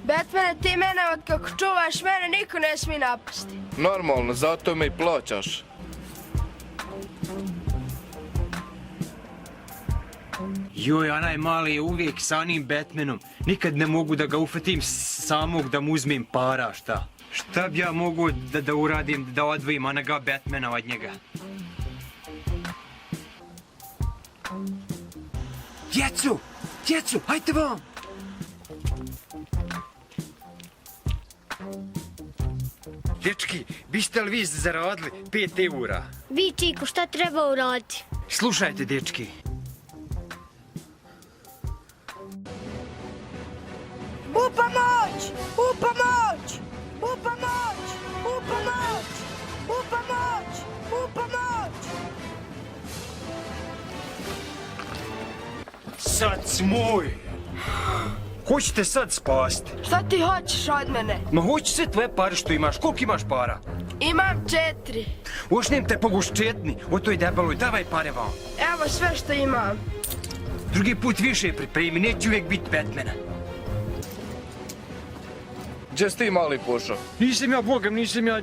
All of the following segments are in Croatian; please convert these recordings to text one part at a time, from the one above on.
Batmane, ti mene od kako čuvaš mene niko ne smije napasti. Normalno, zato me i plaćaš. Joj, onaj mali je uvijek sa onim Batmanom. Nikad ne mogu da ga ufatim samog da mu uzmem para, šta? Šta bi ja mogu da uradim, da odvojim onoga Batmana od njega? Djecu, hajte vam! Dečki, biste li vi zaradili 5 eura? Vi, Čiko, šta treba uraditi? Slušajte, dečki. U pomoć! U pomoć! U pomoć! U pomoć! U pomoć! U pomoć! Sad smoj! Hoćete sad spasti? Šta ti hoćeš od mene? Ma hoće sve tvoje pare što imaš. Koliko imaš para? Imam 4. Ošnem te poguščetni. O toj debeloj, davaj pare vam. Evo sve što imam. Drugi put više pripremi, neće uvijek biti Batmana. Gdje si ti mali pošao? Nisam ja bogam, nisam ja...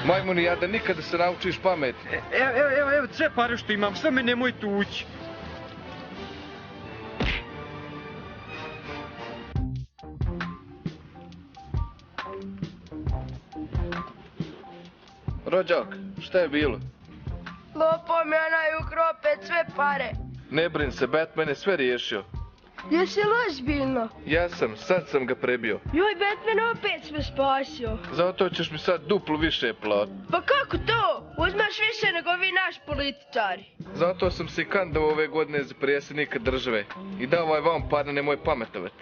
Majmuni jadan, nikada se naučiš pamet. Evo, sve pare što imam, sve me nemoj tući. Rođak, šta je bilo? Lopo mi onaj ukrao opet sve pare. Ne brin se, Batman je sve riješio. Jesi li ozbiljno? Ja sam, sad sam ga prebio. Joj, Batman opet me spasio. Zato ćeš mi sad duplo više platiti. Pa kako to? Uzmeš više nego vi naš političari. Zato sam se i kandao ove godine za predsjednika države. I davaj vam pare, nemoj pametovati.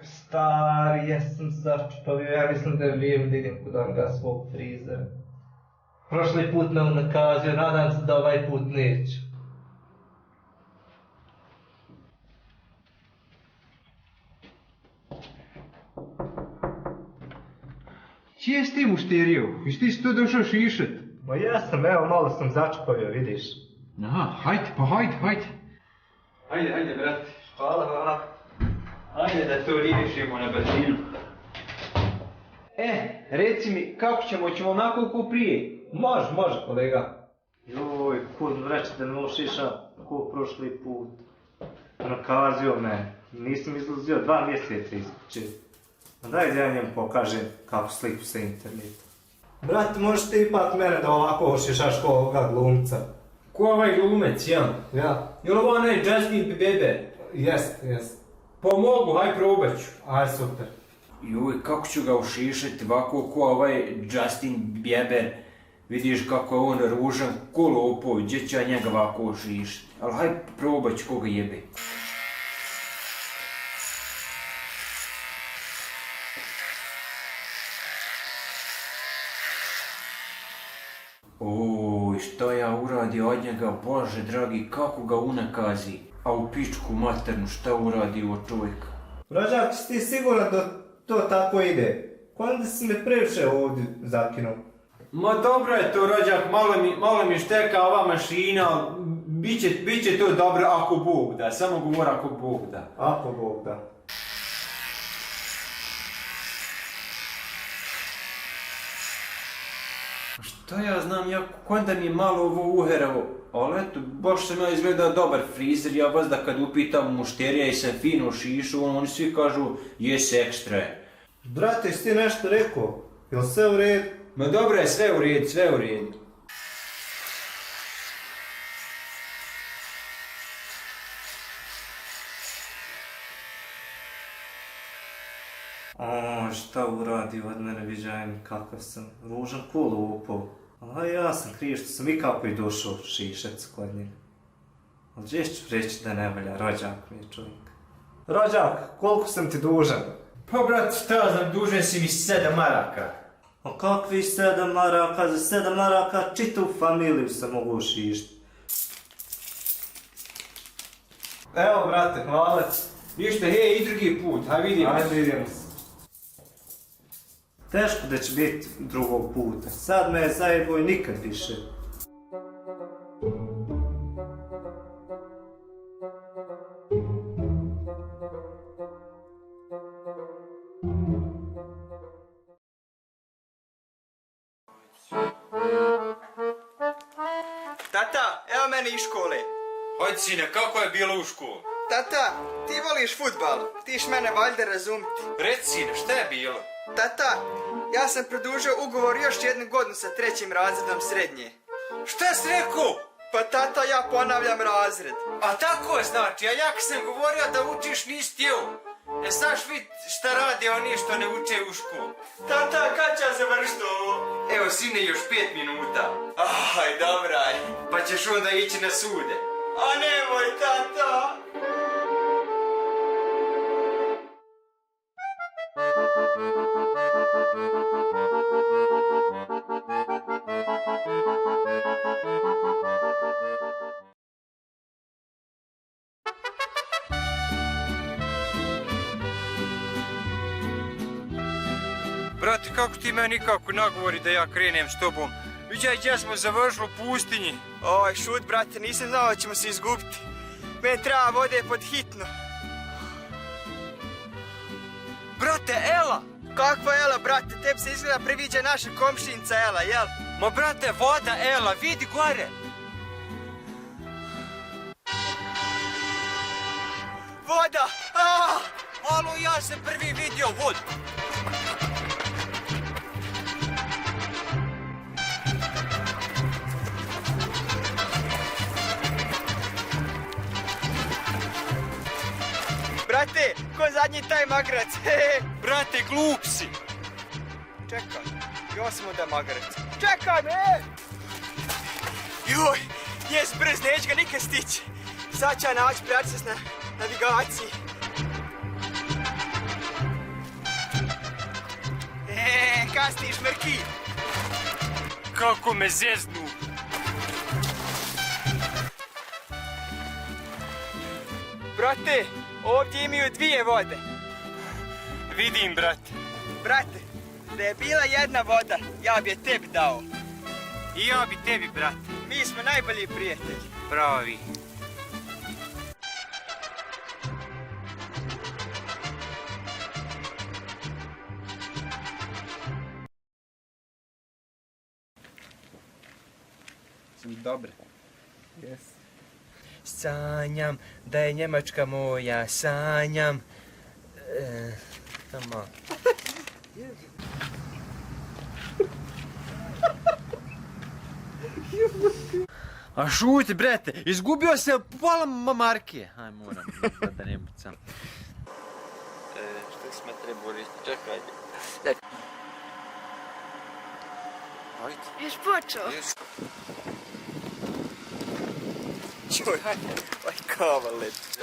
Stari, jesam začupavio, ja mislim da je vrijeme da idem kod onoga svog frizera. Prošli put me unakazio, nadam se da ovaj put neću. Čije si ti mušterio? Jesi ti si tu došao šišat? Ma jesam, evo malo sam začupavio, vidiš. Aha, hajde. Hajde, brate. Hvala. Hajde da to riješimo na brzinu. Reci mi, kako ćemo onako ko prije? Može kolega. Joj, kud vreće da me ušiša ko prošli put. Nakazio me, nisam izlazio 2 mjeseca iz kuće. Daj da ja njemu pokažem kako sliku sa interneta. Brate, možeš ti ipak mene da ovako ušišaš ko ovoga glumca? Ko ovaj glumec, ja? Ja. Jel ovo onaj Justin Bieber? Jest. Pa mogu, haj probat ću. Aj, super. Joj, kako ću ga ušišati ovako ko ovaj Justin Bieber. Vidiš kako je on ružan, ko lopov, gdje ću ja njega ovako ušišati. Ali haj probat ću koga jebe. Oj, što ja uradio od njega, Bože dragi, kako ga unakazi. A u pičku maternu, šta uradi ovo čovjeka? Rođak, si ti siguran da to tako ide? Onda si me previše ovdje zakinuo. Ma dobro je to, rođak, malo mi šteka ova mašina, ali bit će to dobro ako Bog da, samo govor ako Bog da. Ako Bog da. Šta ja znam, onda mi je malo ovo uheravo, ali eto, baš sam ja izgledao dobar frizer, ja vas da kad upitam mušterija i sam fino šišu, oni svi kažu, jes ekstra je. Brate, jesi ti nešto rekao? Jel sve u redu? Ma dobro je, sve u redu. Šta uradi od mene, viđaj mi kakav sam ružan ko lupov. A ja sam kriv što sam ikako i došao šišac kod njega. Ali gdje ću reći da ne valja, rođak mi je čovjek. Rođak, koliko sam ti dužan? Pa brat, šta znam, dužan si mi 7 maraka. A kakvi 7 maraka? Za 7 maraka čitavu familiju se mogu šišti. Evo, brate, hvala. Ništa, hej, i drugi put, haj vidimo. Ajde, idemo se. Teško da će biti drugog puta. Sad me je zajebao i nikad više. Tata, evo mene iz škole. Hajde sine, kako je bilo u školu? Tata, ti voliš fudbal, tiš mene valjda razumiti. Reci sine, šta je bilo? Tata, ja sam produžio ugovor još 1 godinu sa 3. razredom srednje. Šta si rekao? Pa tata, ja ponavljam razred. A tako znači, a ja kad sam govorio da učiš nisi htio. E znaš vid šta rade oni što ne uče u školu. Tata, kad će ja završiti ovo? Evo sine, još 5 minuta. Aj, dobraj. Pa ćeš onda ići na sude. A nemoj, tata. Brate, kako ti meni nikako nagovori da ja krenem s tobom? Viđaj gdje smo završili u pustinji. Oj, šut, brate, nisam znao da ćemo se izgubiti. Meni treba vode pod hitno. Brate, Ela! Kakva Ela, brate, tebi se izgleda priviđa naša komšinica Ela, jel? Ma brate, voda, Ela, vidi gore! Voda! Ah! Alo, ja sam prvi vidio vodu. Brate, ko zadnji taj magrac? Brate, glup si. Čekaj, još smo da magrac. Čekaj me! Joj, jes brz, neću ga nikad stići. Sad ću ja naći proces na navigaciji. Kasniš, Mrki. Kako me zeznu. Brate, ovdje imaju 2 vode. Vidim, brate. Brate, da je bila jedna voda, ja bi je tebi dao. I ja bi tebi, brate. Mi smo najbolji prijatelji. Pravi. Dobre. Yes. Sanjam da je Njemačka moja, sanjam. Tamo. A šuti, brete, izgubio se pola marke. Aj, moram da ne bucam. Što smo trebali, čekaj. Ajde. Ješ počeo? Čuj, aj kava leti.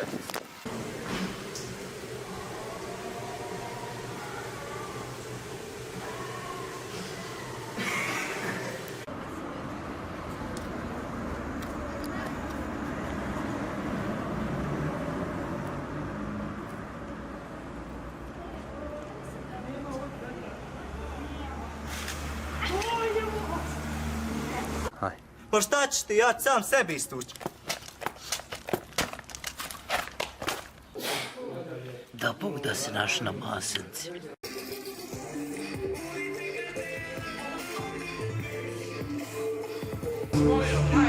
Pa šta ćeš ti, ja ću sam sebi istući. Da Bog da se naš na Maslenci. Ah!